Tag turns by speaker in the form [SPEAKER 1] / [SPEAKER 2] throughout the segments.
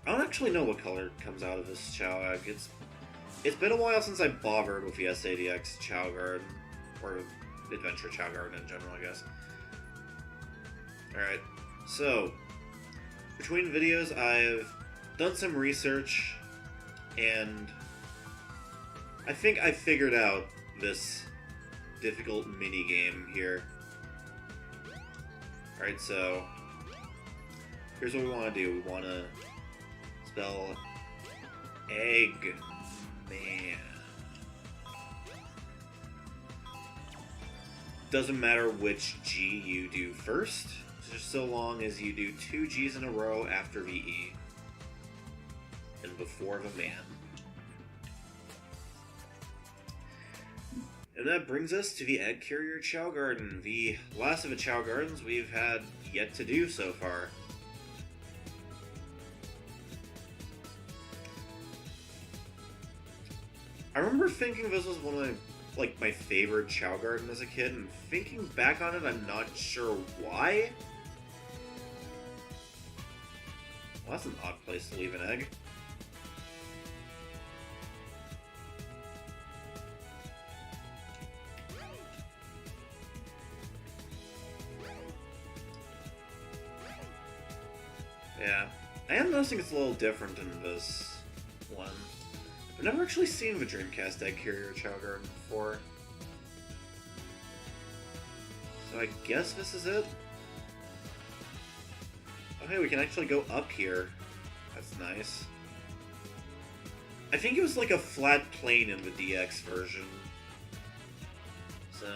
[SPEAKER 1] I don't actually know what color comes out of this Chow Egg. It's been a while since I bothered with the SADX Chow Garden, or Adventure Chow Garden in general, I guess. Alright, so, between videos I've done some research, and I think I figured out this difficult mini-game here. Alright, so, here's what we want to do. We want to spell egg man. Doesn't matter which G you do first, just so long as you do 2 G's in a row after the E and before the man. And that brings us to the Egg Carrier Chow Garden, the last of the Chow Gardens we've had yet to do so far. I remember thinking this was one of my favorite Chow Garden as a kid, and thinking back on it, I'm not sure why. Well, that's an odd place to leave an egg. Yeah, I am noticing it's a little different in this one. I've never actually seen the Dreamcast Egg Carrier Chow Garden before. So I guess this is it? Oh hey, we can actually go up here. That's nice. I think it was like a flat plane in the DX version. So,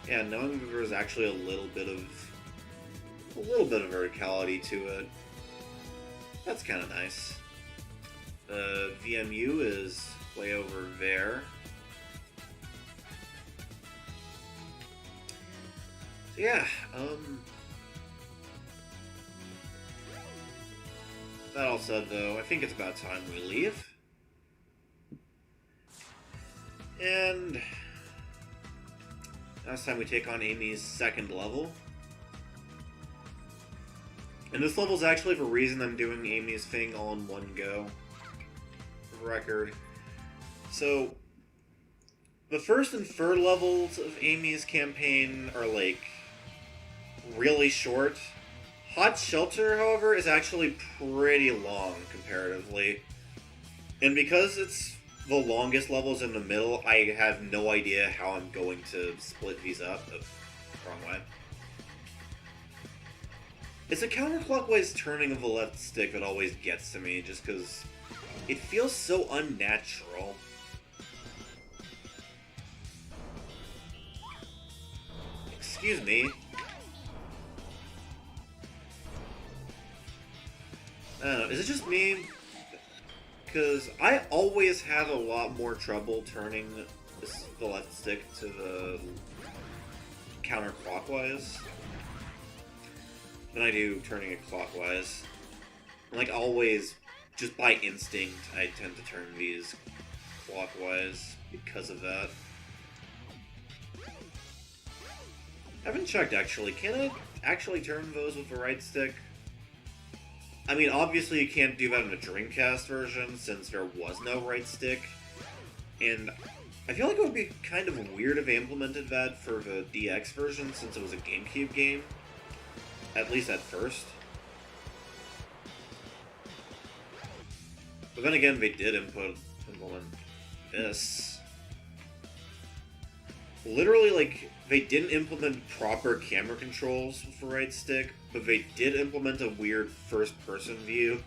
[SPEAKER 1] yeah, knowing that there was actually a little bit of verticality to it, that's kind of nice. The VMU is way over there. So yeah, that all said though, I think it's about time we leave. And now it's time we take on Amy's second level. And this level is actually the reason I'm doing Amy's thing all in one go. For record. So, the first and third levels of Amy's campaign are like really short. Hot Shelter, however, is actually pretty long comparatively. And because it's the longest levels in the middle, I have no idea how I'm going to split these up. Oh, wrong way. It's a counterclockwise turning of the left stick that always gets to me, just because it feels so unnatural. Excuse me. I don't know, is it just me? Because I always have a lot more trouble turning the left stick to the counterclockwise than I do turning it clockwise. Like, always, just by instinct, I tend to turn these clockwise because of that. I haven't checked, actually. Can I actually turn those with the right stick? I mean, obviously you can't do that in the Dreamcast version, since there was no right stick. And I feel like it would be kind of weird if they implemented that for the DX version, since it was a GameCube game. At least at first. But then again, they did implement this. Literally, like, they didn't implement proper camera controls with the right stick, but they did implement a weird first-person view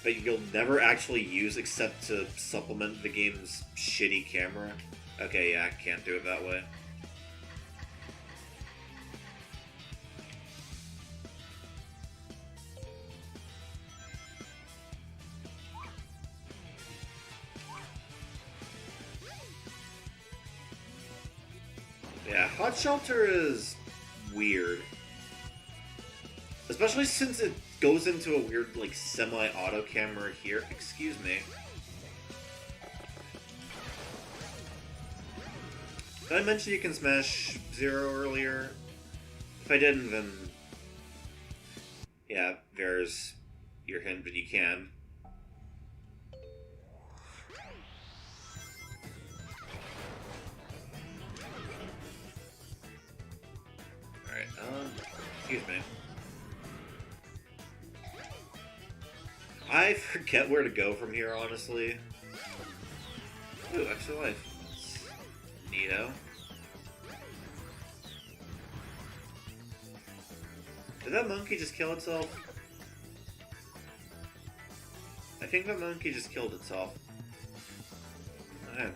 [SPEAKER 1] that you'll never actually use except to supplement the game's shitty camera. Okay, yeah, I can't do it that way. Yeah, Hot Shelter is weird. Especially since it goes into a weird, like, semi-auto camera here. Excuse me. Did I mention you can smash Zero earlier? If I didn't, then... yeah, there's your hint, but you can. Alright, excuse me. I forget where to go from here, honestly. Ooh, extra life. Neato. Did that monkey just kill itself? I think that monkey just killed itself. Okay.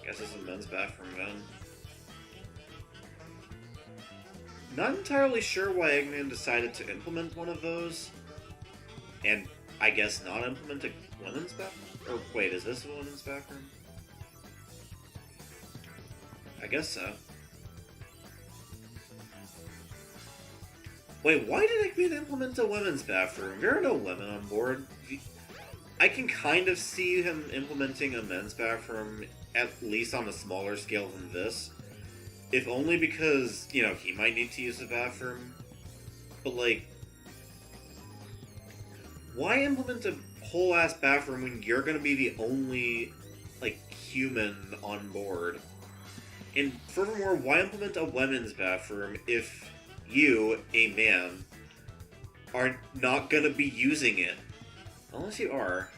[SPEAKER 1] Guess this is a men's bathroom then. Not entirely sure why Eggman decided to implement one of those. And I guess not implement a women's bathroom? Or wait, is this a women's bathroom? I guess so. Wait, why did Eggman implement a women's bathroom? There are no women on board. I can kind of see him implementing a men's bathroom, at least on a smaller scale than this. If only because, you know, he might need to use the bathroom. But, like, why implement a whole-ass bathroom when you're gonna be the only, like, human on board? And furthermore, why implement a women's bathroom if you, a man, are not gonna be using it? Unless you are.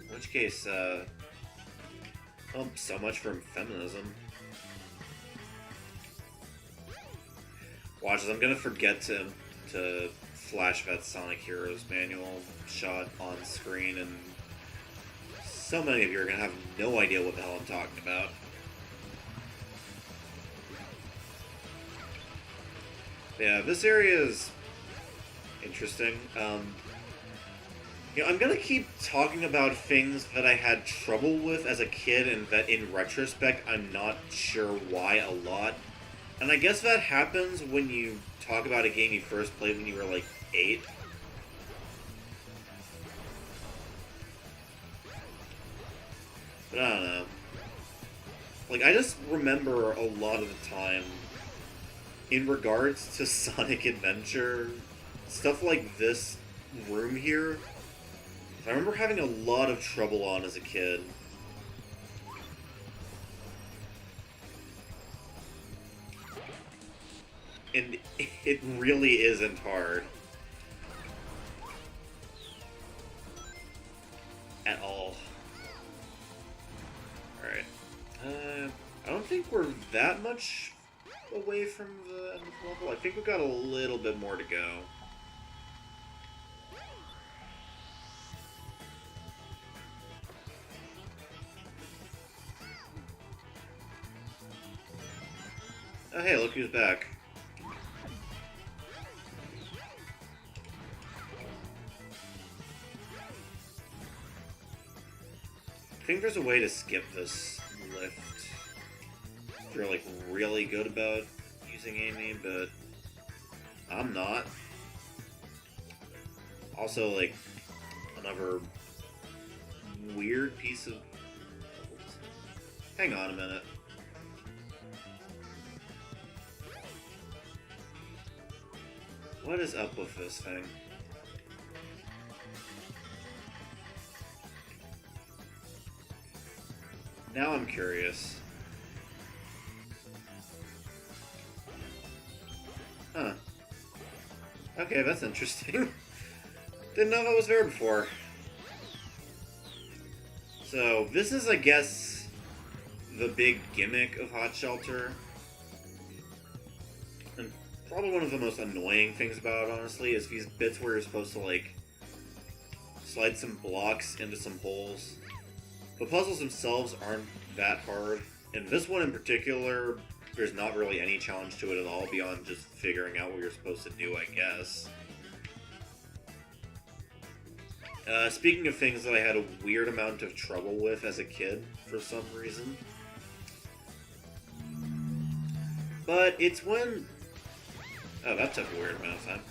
[SPEAKER 1] In which case, well, so much for feminism. Watch, I'm gonna forget to flash that Sonic Heroes manual shot on screen, and so many of you are gonna have no idea what the hell I'm talking about. Yeah, this area is interesting. You know, I'm gonna keep talking about things that I had trouble with as a kid, and that in retrospect I'm not sure why a lot. And I guess that happens when you talk about a game you first played when you were like 8. But I don't know. Like, I just remember a lot of the time, in regards to Sonic Adventure, stuff like this room here, I remember having a lot of trouble on as a kid. And it really isn't hard. At all. Alright. I don't think we're that much away from the end of the level. I think we've got a little bit more to go. Oh hey, look who's back. I think there's a way to skip this lift if you're like really good about using Amy, but I'm not. Also, like, another weird piece of... Hang on a minute. What is up with this thing? Now I'm curious. Huh. Okay, that's interesting. Didn't know that was there before. So, this is, I guess, the big gimmick of Hot Shelter. And probably one of the most annoying things about it, honestly, is these bits where you're supposed to, like, slide some blocks into some holes. The puzzles themselves aren't that hard, and this one in particular, there's not really any challenge to it at all beyond just figuring out what you're supposed to do, I guess. Speaking of things that I had a weird amount of trouble with as a kid, for some reason. But it's when... Oh, that took a weird amount of time.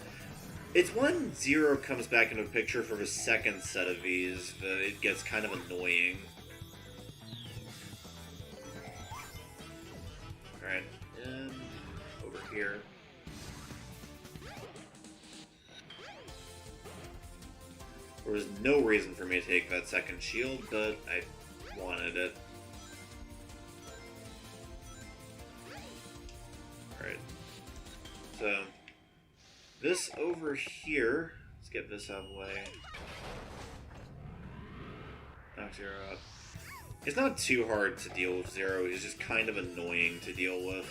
[SPEAKER 1] It's when Zero comes back into the picture for the second set of these that it gets kind of annoying. Alright, and over here. There was no reason for me to take that second shield, but I wanted it. Alright. So, this over here, let's get this out of the way. Knock Zero out. It's not too hard to deal with Zero, he's just kind of annoying to deal with.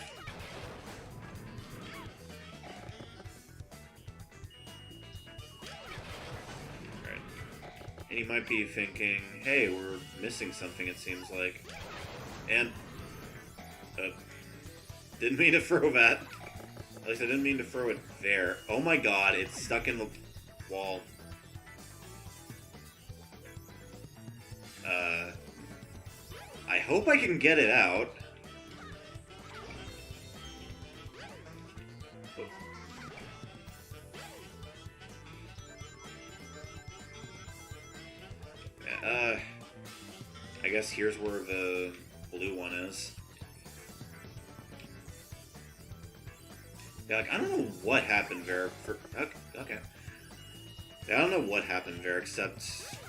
[SPEAKER 1] And you might be thinking, hey, we're missing something, it seems like. And, didn't mean to throw that. At least I didn't mean to throw it there. Oh my god, it's stuck in the wall. I hope I can get it out. I guess here's where the blue one is. Yeah, like, I don't know what happened there. Okay. Yeah, I don't know what happened there, except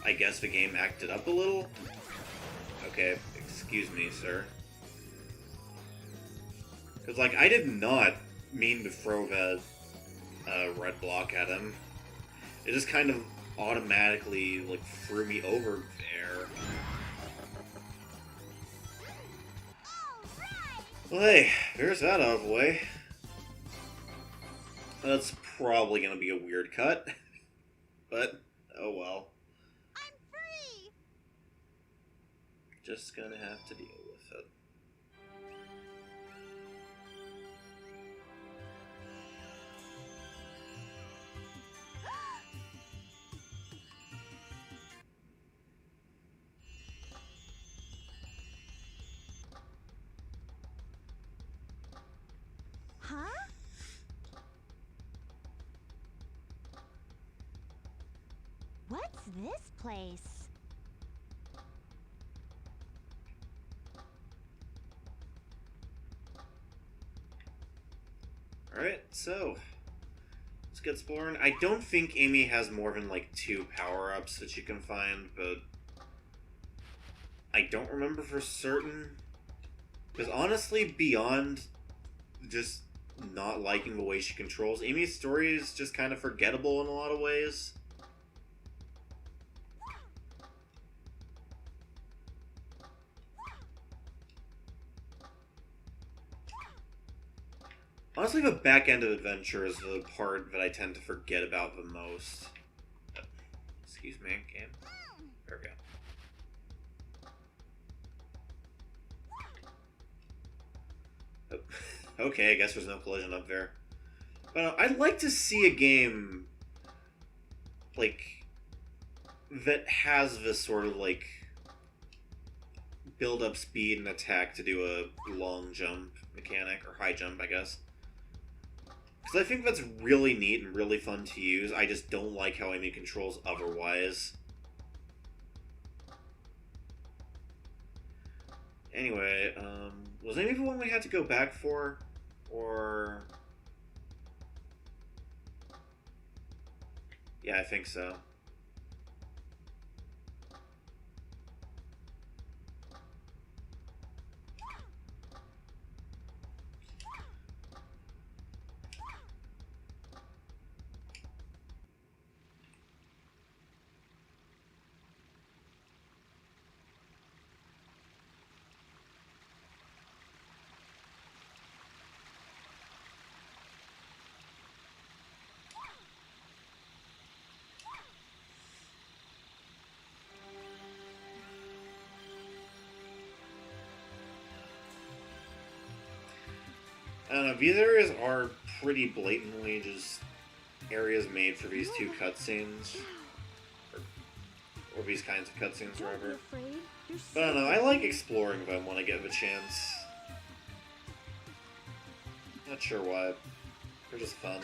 [SPEAKER 1] I guess the game acted up a little. Okay, excuse me, sir. Because, like, I did not mean to throw that red block at him. It just kind of automatically, like, threw me over there. Well, hey, there's that out of the way. That's probably gonna be a weird cut. But, oh well.
[SPEAKER 2] I'm free!
[SPEAKER 1] Just gonna have to deal with it.
[SPEAKER 2] Huh? What's this place?
[SPEAKER 1] Alright, so let's get exploring. I don't think Amy has more than like 2 power-ups that you can find, but I don't remember for certain. Because honestly, beyond just not liking the way she controls, Amy's story is just kind of forgettable in a lot of ways. Honestly, the back end of Adventure is the part that I tend to forget about the most. Excuse me, game. There we go. Oh, okay, I guess there's no collision up there. But I'd like to see a game, like, that has this sort of, like, build up speed and attack to do a long jump mechanic, or high jump, I guess. Because I think that's really neat and really fun to use. I just don't like how Amy controls otherwise. Anyway, was Amy the one we had to go back for? Or... yeah, I think so. I don't know, these areas are pretty blatantly just areas made for these 2 cutscenes. Or these kinds of cutscenes, or whatever. But I don't know, I like exploring them when I get the chance. Not sure why. They're just fun.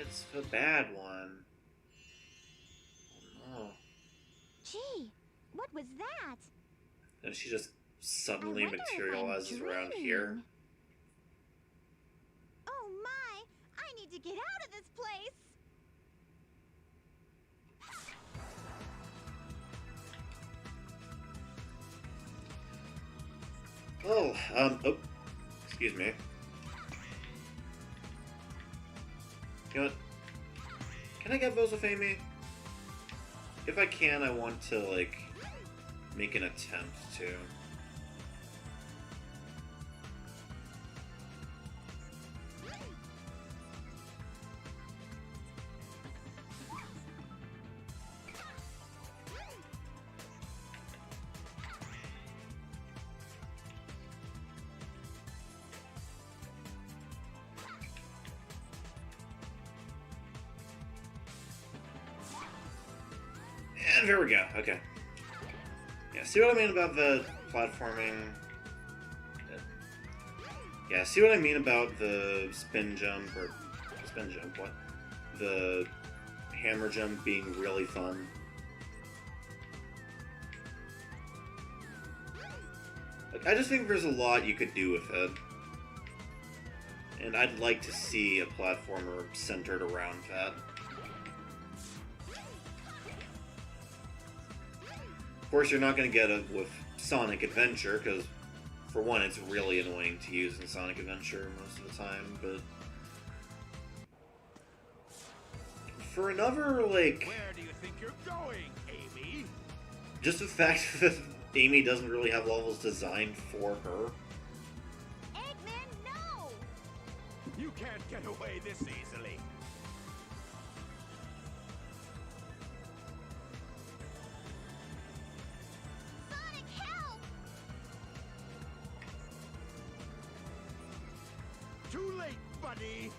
[SPEAKER 1] it's a bad one. Oh no.
[SPEAKER 2] Gee, what was that?
[SPEAKER 1] And she just
[SPEAKER 2] I
[SPEAKER 1] suddenly
[SPEAKER 2] wonder if I'm
[SPEAKER 1] materializes around here.
[SPEAKER 2] dreaming. Oh my! I need to get out of this place!
[SPEAKER 1] Oh, excuse me. You know what? Can I get those with Amy? If I can, I want to, like, make an attempt to. And there we go, okay. Yeah, see what I mean about the platforming? Yeah, see what I mean about the spin jump, or spin jump, what? The hammer jump being really fun. Like, I just think there's a lot you could do with it. And I'd like to see a platformer centered around that. Of course, you're not going to get it with Sonic Adventure, because, for one, it's really annoying to use in Sonic Adventure most of the time, but... For another, like...
[SPEAKER 3] Where do you think you're going, Amy?
[SPEAKER 1] Just the fact that Amy doesn't really have levels designed for her.
[SPEAKER 2] Eggman, no!
[SPEAKER 3] You can't get away this easily.
[SPEAKER 2] Sonic, help!
[SPEAKER 3] Too late, buddy.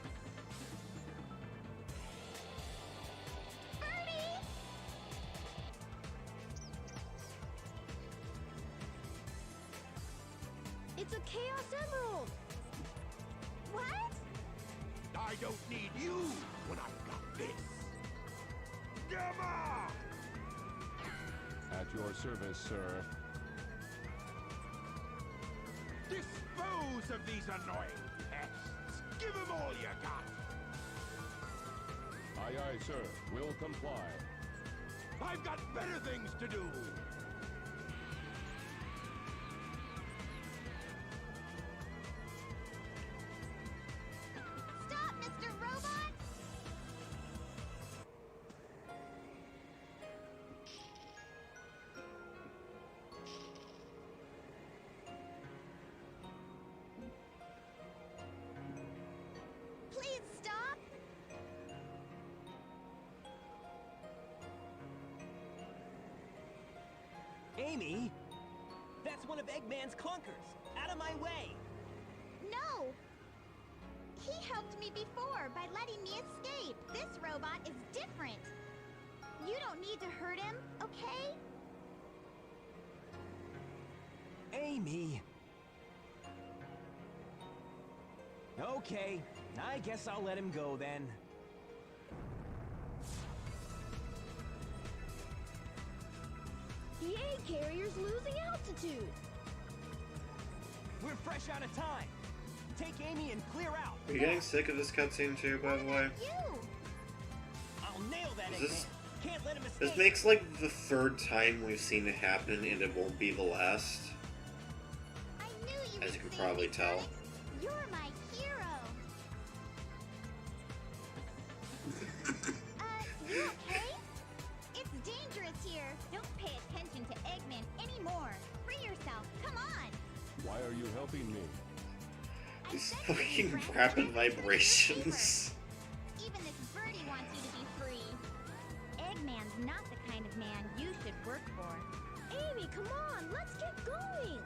[SPEAKER 2] Birdie! It's a Chaos Emerald! What?
[SPEAKER 3] I don't need you when I've got this. Gamma!
[SPEAKER 4] At your service, sir.
[SPEAKER 3] Dispose of these annoying pests. Give them all you got.
[SPEAKER 4] Aye, aye, sir. Will comply.
[SPEAKER 3] I've got better things to do.
[SPEAKER 2] Stop, Mr. Robot! Please stop!
[SPEAKER 5] Amy? That's one of Eggman's clunkers. Out of my way!
[SPEAKER 2] No! He helped me before by letting me escape. This robot is different. You don't need to hurt him, okay?
[SPEAKER 5] Amy! Okay, I guess I'll let him go then.
[SPEAKER 2] The egg carrier's losing altitude.
[SPEAKER 5] We're fresh out of time. Take Amy and clear out.
[SPEAKER 1] Are you getting sick of this cutscene too, by the way?
[SPEAKER 2] You!
[SPEAKER 5] I'll nail that
[SPEAKER 1] Is
[SPEAKER 5] Eggman.
[SPEAKER 1] this-
[SPEAKER 5] Can't let him escape.
[SPEAKER 1] This makes like the third time we've seen it happen, and it won't be the last.
[SPEAKER 2] I knew you
[SPEAKER 1] As
[SPEAKER 2] would
[SPEAKER 1] you can
[SPEAKER 2] save
[SPEAKER 1] probably
[SPEAKER 2] me,
[SPEAKER 1] tell.
[SPEAKER 2] Sonic. You're my hero. You okay? It's dangerous here. Don't pay attention to Eggman anymore. Free yourself. Come on.
[SPEAKER 4] Why are you helping me?
[SPEAKER 2] I
[SPEAKER 1] These
[SPEAKER 2] said to be
[SPEAKER 1] fucking
[SPEAKER 2] friends
[SPEAKER 1] rapid
[SPEAKER 2] with Eggman,
[SPEAKER 1] vibrations.
[SPEAKER 2] Even this birdie wants you to be free. Eggman's not the kind of man you should work for. Amy, come on. Let's get going.